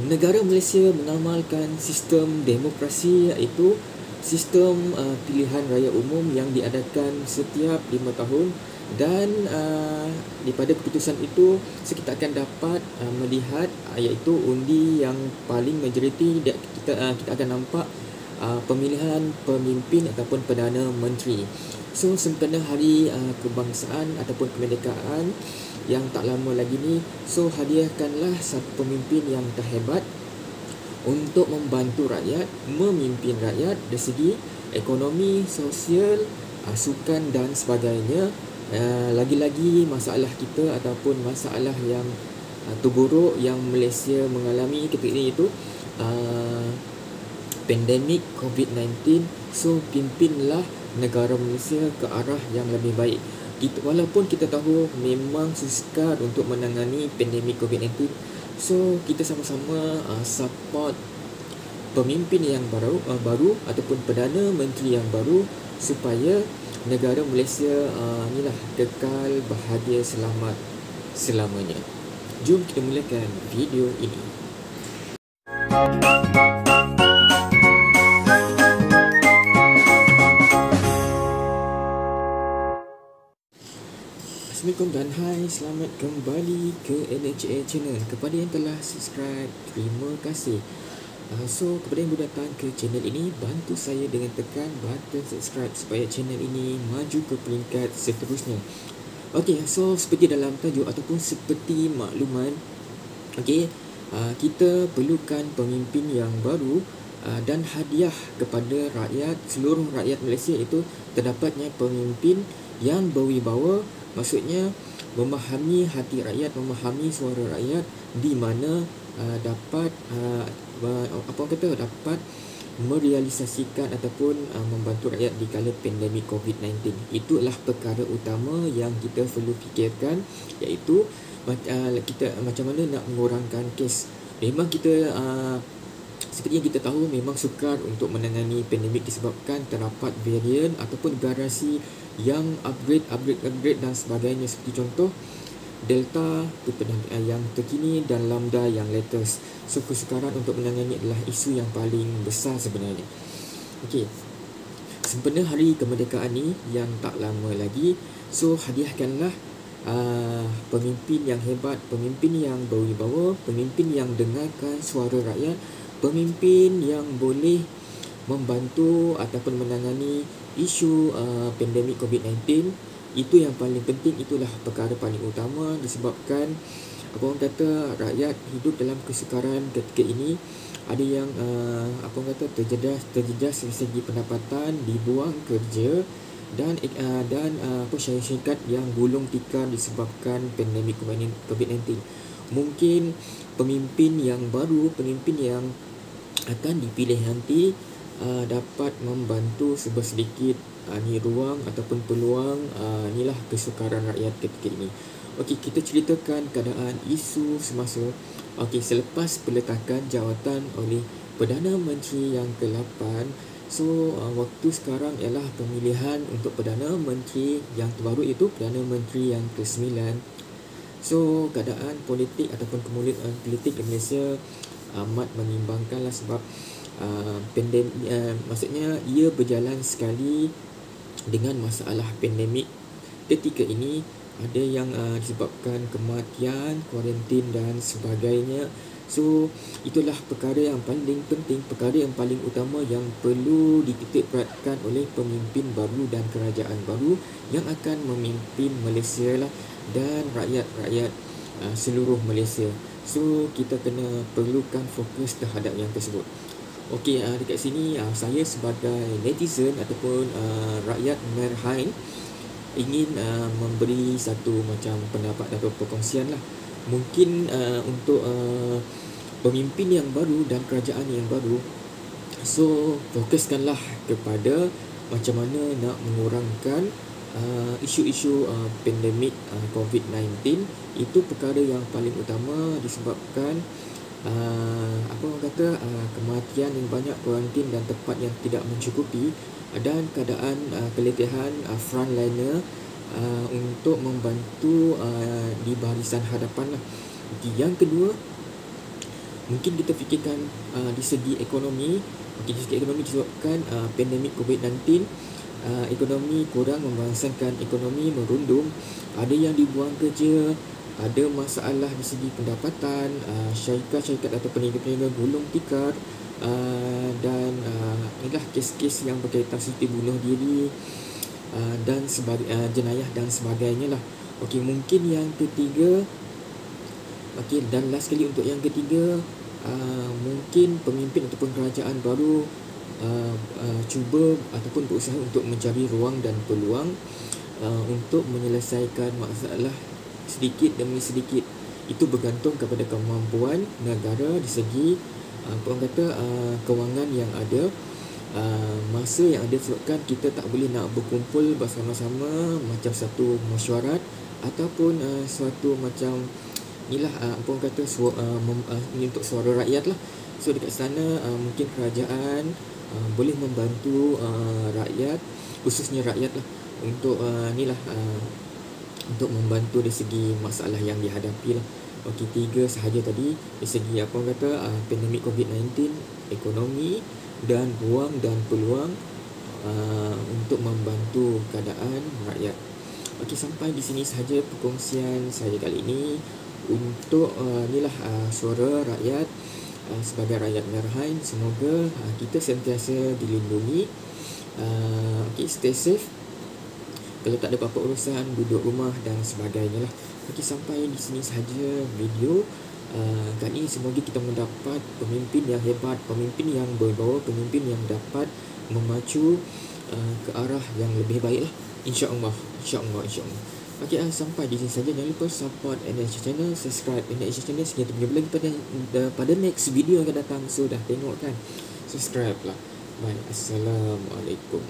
Negara Malaysia mengamalkan sistem demokrasi, iaitu sistem pilihan raya umum yang diadakan setiap 5 tahun. Dan daripada keputusan itu kita akan dapat melihat iaitu undi yang paling majoriti kita akan nampak pemilihan pemimpin ataupun Perdana Menteri. So sempena hari kebangsaan ataupun kemerdekaan yang tak lama lagi ni, so hadiahkanlah satu pemimpin yang terhebat untuk membantu rakyat, memimpin rakyat dari segi ekonomi, sosial, sukan dan sebagainya. Lagi-lagi masalah kita ataupun masalah yang terburuk yang Malaysia mengalami ketika ini itu pandemik COVID-19. So pimpinlah negara Malaysia ke arah yang lebih baik. Walaupun kita tahu memang sukar untuk menangani pandemik COVID-19, so kita sama-sama support pemimpin yang baru ataupun Perdana Menteri yang baru supaya negara Malaysia inilah kekal bahagia selamat selamanya. Jom kita mulakan video ini. Assalamualaikum dan hai, selamat kembali ke NHA Channel. Kepada yang telah subscribe, terima kasih. So, kepada yang baru datang ke channel ini, bantu saya dengan tekan button subscribe supaya channel ini maju ke peringkat seterusnya. Okey, so seperti dalam tajuk ataupun seperti makluman, okey, kita perlukan pemimpin yang baru dan hadiah kepada rakyat, seluruh rakyat Malaysia itu terdapatnya pemimpin yang berwibawa. Maksudnya memahami hati rakyat, memahami suara rakyat, di mana dapat dapat merealisasikan ataupun membantu rakyat di kala pandemik COVID-19. Itulah perkara utama yang kita perlu fikirkan, iaitu kita macam mana nak mengurangkan kes. Memang kita seperti yang kita tahu, memang sukar untuk menangani pandemik disebabkan terdapat varian ataupun variasi yang upgrade dan sebagainya, seperti contoh Delta yang terkini dan Lambda yang latest. So kesukaran untuk menangani adalah isu yang paling besar sebenarnya. Okey, sempena hari kemerdekaan ni yang tak lama lagi, so hadiahkanlah pemimpin yang hebat, pemimpin yang berwibawa, pemimpin yang dengarkan suara rakyat, pemimpin yang boleh membantu ataupun menangani isu pandemik COVID-19. Itu yang paling penting, itulah perkara paling utama, disebabkan orang kata rakyat hidup dalam kesukaran ketika ini. Ada yang terjejas dari segi pendapatan, dibuang kerja, dan syarikat yang gulung tikar disebabkan pandemik COVID-19. Mungkin pemimpin yang baru, pemimpin yang akan dipilih nanti dapat membantu sedikit ni ruang ataupun peluang inilah kesukaran rakyat ketika ini. Okey, kita ceritakan keadaan isu semasa selepas peletakan jawatan oleh Perdana Menteri yang ke-8. So waktu sekarang ialah pemilihan untuk Perdana Menteri yang terbaru, itu Perdana Menteri yang ke-9. So keadaan politik ataupun kemuliaan politik di Malaysia amat mengimbangkanlah, sebab maksudnya ia berjalan sekali dengan masalah pandemik ketika ini. Ada yang disebabkan kematian, kuarantin dan sebagainya. So itulah perkara yang paling penting, perkara yang paling utama yang perlu dititik beratkan oleh pemimpin baru dan kerajaan baru yang akan memimpin Malaysia lah, dan rakyat-rakyat seluruh Malaysia. So kita kena perlukan fokus terhadap yang tersebut. Okey, dekat sini saya sebagai netizen ataupun rakyat Merhain ingin memberi satu macam pendapat atau perkongsian lah. Mungkin untuk pemimpin yang baru dan kerajaan yang baru, so fokuskanlah kepada macam mana nak mengurangkan isu-isu pandemik COVID-19. Itu perkara yang paling utama, disebabkan kematian yang banyak, kuarantin dan tempat yang tidak mencukupi, dan keadaan keletihan frontliner untuk membantu di barisan hadapan lah. Yang kedua, Mungkin kita fikirkan di segi ekonomi. Okey, di segi ekonomi disebabkan pandemik COVID-19, ekonomi kurang membangsakan, ekonomi merundum, ada yang dibuang kerja, ada masalah di segi pendapatan, syarikat-syarikat atau peniaga-peniaga gulung tikar, dan inilah kes-kes yang berkaitan seperti bunuh diri, dan jenayah dan sebagainya lah. Okey, mungkin yang ketiga, okey, dan last sekali untuk yang ketiga, mungkin pemimpin ataupun kerajaan baru cuba ataupun berusaha untuk mencari ruang dan peluang untuk menyelesaikan masalah sedikit demi sedikit. Itu bergantung kepada kemampuan negara di segi kewangan yang ada, masa yang ada, sebabkan kita tak boleh nak berkumpul bersama-sama macam satu mesyuarat ataupun suatu macam inilah ini untuk suara rakyat lah. So dekat sana mungkin kerajaan boleh membantu rakyat, khususnya rakyat lah, untuk untuk membantu dari segi masalah yang dihadapi lah. Okey, 3 sahaja tadi dari segi pandemik COVID-19, ekonomi dan ruang dan peluang untuk membantu keadaan rakyat. Okey, sampai di sini sahaja perkongsian saya kali ini untuk suara rakyat. Sebagai rakyat Merhain, semoga kita sentiasa dilindungi. Okey, stay safe. Kalau tak ada apa-apa urusan, duduk rumah dan sebagainya lah. Okey, sampai di sini sahaja video kali ini. Semoga kita mendapat pemimpin yang hebat, pemimpin yang berbawa, pemimpin yang dapat memacu ke arah yang lebih baik lah. InsyaAllah. Okey, sampai di sini saja. Jangan lupa support NHS Channel, subscribe NHS Channel. Sekian, berjumpa lagi pada next video yang akan datang. So dah tengok kan? Subscribe lah. Bye. Assalamualaikum.